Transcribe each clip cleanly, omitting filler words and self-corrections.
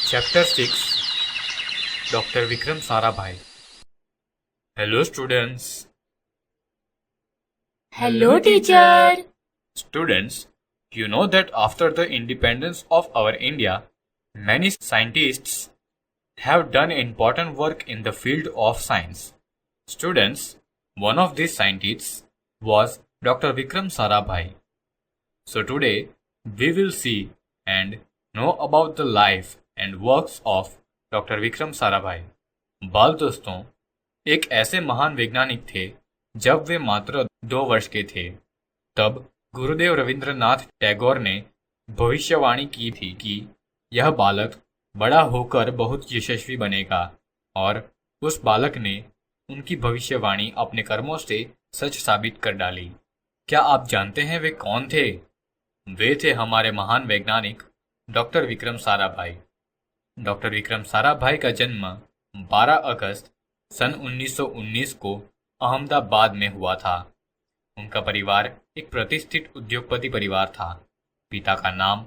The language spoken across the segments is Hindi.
Chapter 6 Dr. Vikram Sarabhai. Hello, students. Hello, teacher. Students, you know that after the independence of our India, many scientists have done important work in the field of science. Students, one of these scientists was Dr. Vikram Sarabhai. So today, we will see and know about the life and works of doctor Vikram Sarabhai. बाल दोस्तों, एक ऐसे महान वैज्ञानिक थे जब वे मात्र 2 वर्ष के थे तब गुरुदेव रविंद्रनाथ टैगोर ने भविष्यवाणी की थी कि यह बालक बड़ा होकर बहुत यशस्वी बनेगा, और उस बालक ने उनकी भविष्यवाणी अपने कर्मों से सच साबित कर डाली। क्या आप जानते हैं वे कौन थे? वे थे हमारे महान वैज्ञानिक डॉक्टर विक्रम साराभाई। डॉक्टर विक्रम साराभाई का जन्म 12 अगस्त सन 1919 को अहमदाबाद में हुआ था। उनका परिवार एक प्रतिष्ठित उद्योगपति परिवार था। पिता का नाम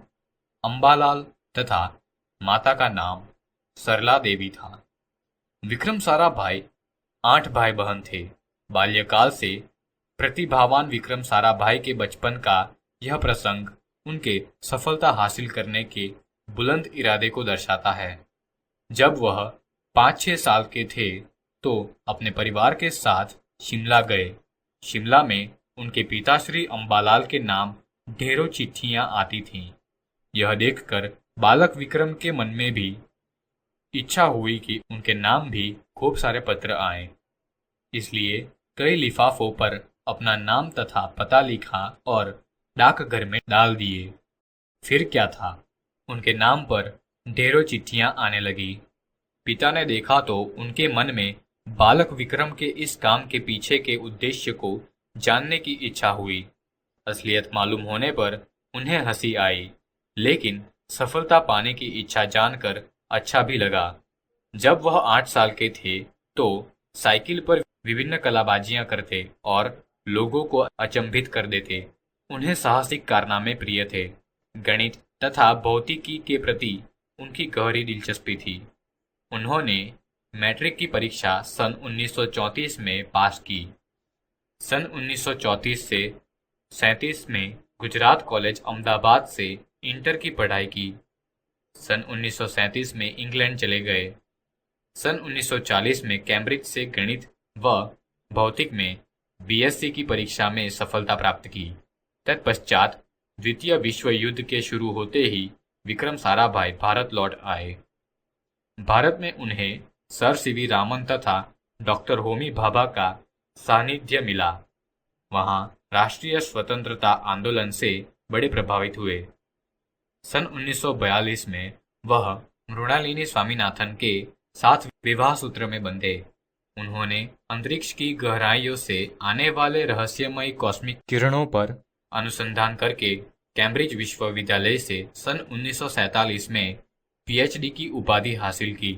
अंबालाल तथा माता का नाम सरला देवी था। विक्रम साराभाई 8 भाई बहन थे। बाल्यकाल से प्रतिभावान विक्रम साराभाई के बचपन का यह प्रसंग उनके सफलता हासिल करने के बुलंद इरादे को दर्शाता है। जब वह 5-6 साल के थे तो अपने परिवार के साथ शिमला गए। शिमला में उनके पिता श्री अंबालाल के नाम ढेरों चिट्ठियां आती थीं। यह देखकर बालक विक्रम के मन में भी इच्छा हुई कि उनके नाम भी खूब सारे पत्र आए। इसलिए कई लिफाफों पर अपना नाम तथा पता लिखा और डाकघर में डाल दिए। फिर क्या था, उनके नाम पर ढेरों चिट्ठियां आने लगी। पिता ने देखा तो उनके मन में बालक विक्रम के इस काम के पीछे के उद्देश्य को जानने की इच्छा हुई। असलियत मालूम होने पर उन्हें हंसी आई, लेकिन सफलता पाने की इच्छा जानकर अच्छा भी लगा। जब वह 8 साल के थे तो साइकिल पर विभिन्न कलाबाजियां करते और लोगों को अचंभित कर देते। उन्हें साहसिक कारनामे प्रिय थे। गणित तथा भौतिकी के प्रति उनकी गहरी दिलचस्पी थी। उन्होंने मैट्रिक की परीक्षा सन 1934 में पास की। सन 1934 से 37 में गुजरात कॉलेज अहमदाबाद से इंटर की पढ़ाई की। सन 1937 में इंग्लैंड चले गए। सन 1940 में कैम्ब्रिज से गणित व भौतिक में बीएससी की परीक्षा में सफलता प्राप्त की। तत्पश्चात द्वितीय विश्व युद्ध के शुरू होते ही विक्रम साराभाई भारत लौट आए। भारत में उन्हें सर सीवी रामन तथा डॉक्टर होमी भाभा का सानिध्य मिला। वहां राष्ट्रीय स्वतंत्रता आंदोलन से बड़े प्रभावित हुए। सन 1942 में वह मृणालिनी स्वामीनाथन के साथ विवाह सूत्र में बंधे। उन्होंने अंतरिक्ष की गहराइयों से आने वाले रहस्यमयी कॉस्मिक किरणों पर अनुसंधान करके कैम्ब्रिज विश्वविद्यालय से सन 1947 में पीएचडी की उपाधि हासिल की।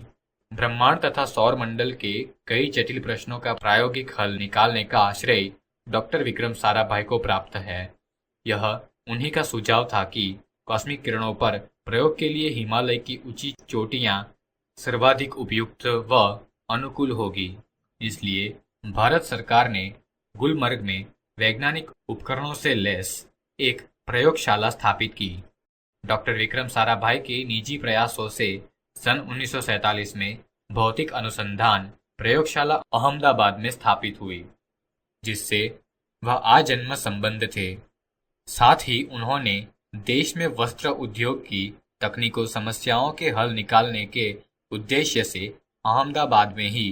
ब्रह्मांड तथा सौर मंडल के कई जटिल प्रश्नों का प्रायोगिक हल निकालने का श्रेय डॉक्टर विक्रम साराभाई को प्राप्त है। यह उन्हीं का सुझाव था कि कॉस्मिक किरणों पर प्रयोग के लिए हिमालय की ऊंची चोटियां सर्वाधिक उपयुक्त व अनुकूल होगी। इसलिए भारत सरकार ने गुलमर्ग में वैज्ञानिक उपकरणों से लैस एक प्रयोगशाला स्थापित की। डॉक्टर विक्रम साराभाई के निजी प्रयासों से सन 1947 में भौतिक अनुसंधान प्रयोगशाला अहमदाबाद में स्थापित हुई, जिससे वह आजन्म संबंध थे। साथ ही उन्होंने देश में वस्त्र उद्योग की तकनीकों समस्याओं के हल निकालने के उद्देश्य से अहमदाबाद में ही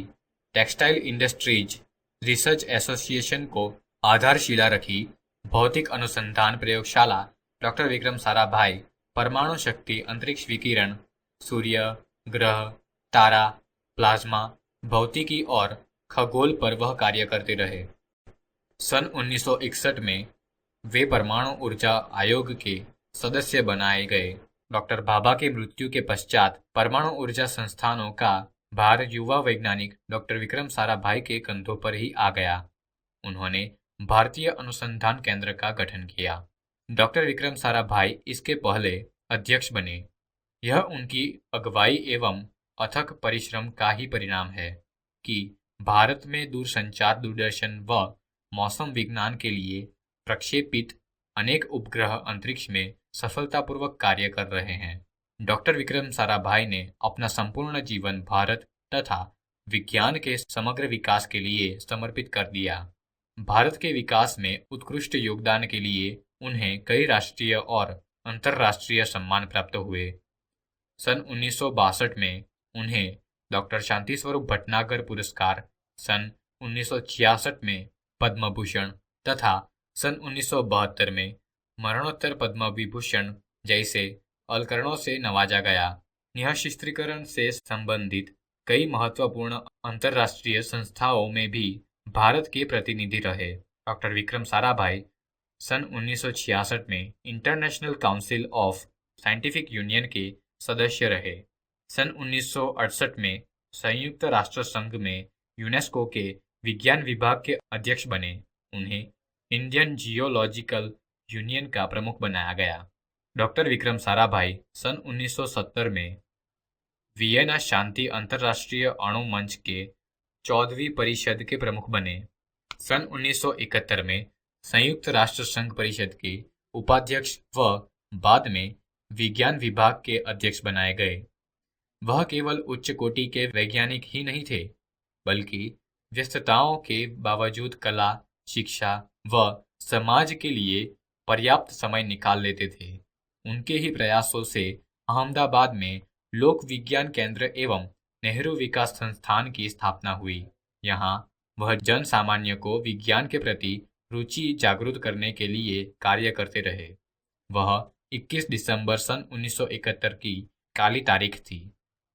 टेक्सटाइल इंडस्ट्रीज रिसर्च एसोसिएशन को आधारशिला रखी। भौतिक अनुसंधान प्रयोगशाला डॉक्टर विक्रम साराभाई परमाणु शक्ति, अंतरिक्ष विकिरण, सूर्य, ग्रह, तारा, प्लाज्मा, भौतिकी और खगोल पर वह कार्य करते रहे। सन 1961 में वे परमाणु ऊर्जा आयोग के सदस्य बनाए गए। डॉक्टर भाभा के मृत्यु के पश्चात परमाणु ऊर्जा संस्थानों का भार युवा वैज्ञानिक डॉक्टर विक्रम साराभाई के कंधों पर ही आ गया। उन्होंने भारतीय अनुसंधान केंद्र का गठन किया। डॉक्टर विक्रम साराभाई इसके पहले अध्यक्ष बने। यह उनकी अगुवाई एवं अथक परिश्रम का ही परिणाम है कि भारत में दूरसंचार, दूरदर्शन व मौसम विज्ञान के लिए प्रक्षेपित अनेक उपग्रह अंतरिक्ष में सफलतापूर्वक कार्य कर रहे हैं। डॉक्टर विक्रम साराभाई ने अपना संपूर्ण जीवन भारत तथा विज्ञान के समग्र विकास के लिए समर्पित कर दिया। भारत के विकास में उत्कृष्ट योगदान के लिए उन्हें कई राष्ट्रीय और अंतर्राष्ट्रीय सम्मान प्राप्त हुए। सन 1962 में उन्हें डॉक्टर शांति स्वरूप भटनागर पुरस्कार, सन 1966 में पद्म भूषण तथा सन 1972 में मरणोत्तर पद्म विभूषण जैसे अलंकरणों से नवाजा गया। निःशस्त्रीकरण से संबंधित कई महत्वपूर्ण अंतर्राष्ट्रीय संस्थाओं में भी भारत के प्रतिनिधि रहे। डॉक्टर विक्रम साराभाई सन 1966 में international council of scientific union के सदस्य रहे। सन 1968 में संयुक्त राष्ट्र संघ में यूनेस्को के विज्ञान विभाग के अध्यक्ष बने। उन्हें इंडियन जियोलॉजिकल यूनियन का प्रमुख बनाया गया। डॉक्टर विक्रम साराभाई सन 1970 में वियना शांति अंतर्राष्ट्रीय अणु मंच के 14वीं परिषद के प्रमुख बने। सन 1971 में संयुक्त राष्ट्र संघ परिषद के उपाध्यक्ष व बाद में विज्ञान विभाग के अध्यक्ष बनाए गए। वह केवल उच्च कोटि के वैज्ञानिक ही नहीं थे, बल्कि व्यस्तताओं के बावजूद कला, शिक्षा व समाज के लिए पर्याप्त समय निकाल लेते थे। उनके ही प्रयासों से अहमदाबाद में लोक विज्ञान केंद्र एवं नेहरू विकास संस्थान की स्थापना हुई। यहाँ वह जन सामान्य को विज्ञान के प्रति रुचि जागृत करने के लिए कार्य करते रहे। वह 21 दिसंबर सन 1971 की काली तारीख थी।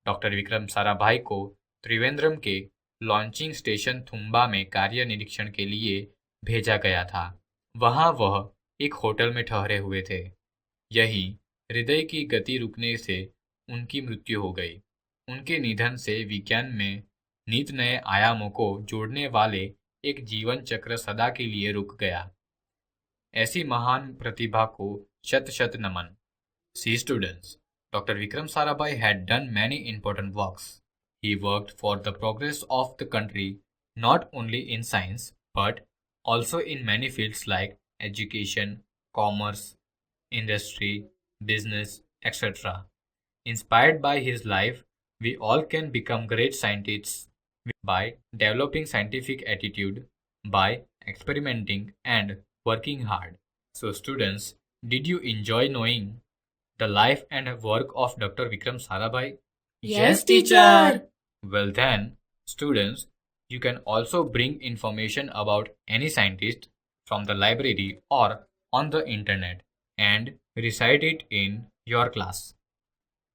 डॉक्टर विक्रम साराभाई को त्रिवेंद्रम के लॉन्चिंग स्टेशन थुम्बा में कार्य निरीक्षण के लिए भेजा गया था। वहां वह एक होटल में ठहरे हुए थे। यही हृदय की गति रुकने से उनकी मृत्यु हो गई। उनके निधन से विज्ञान में नित नए आयामों को जोड़ने वाले एक जीवन चक्र सदा के लिए रुक गया। ऐसी महान प्रतिभा को शत शत नमन। See students, Dr. Vikram Sarabhai had done many important works. He worked for the progress of the country not only in science but also in many fields like education, commerce, industry, business, etc. Inspired by his life, we all can become great scientists by developing scientific attitude, by experimenting and working hard. So students, did you enjoy knowing the life and work of Dr. Vikram Sarabhai? Yes, teacher. Well then, students, you can also bring information about any scientist from the library or on the internet and recite it in your class.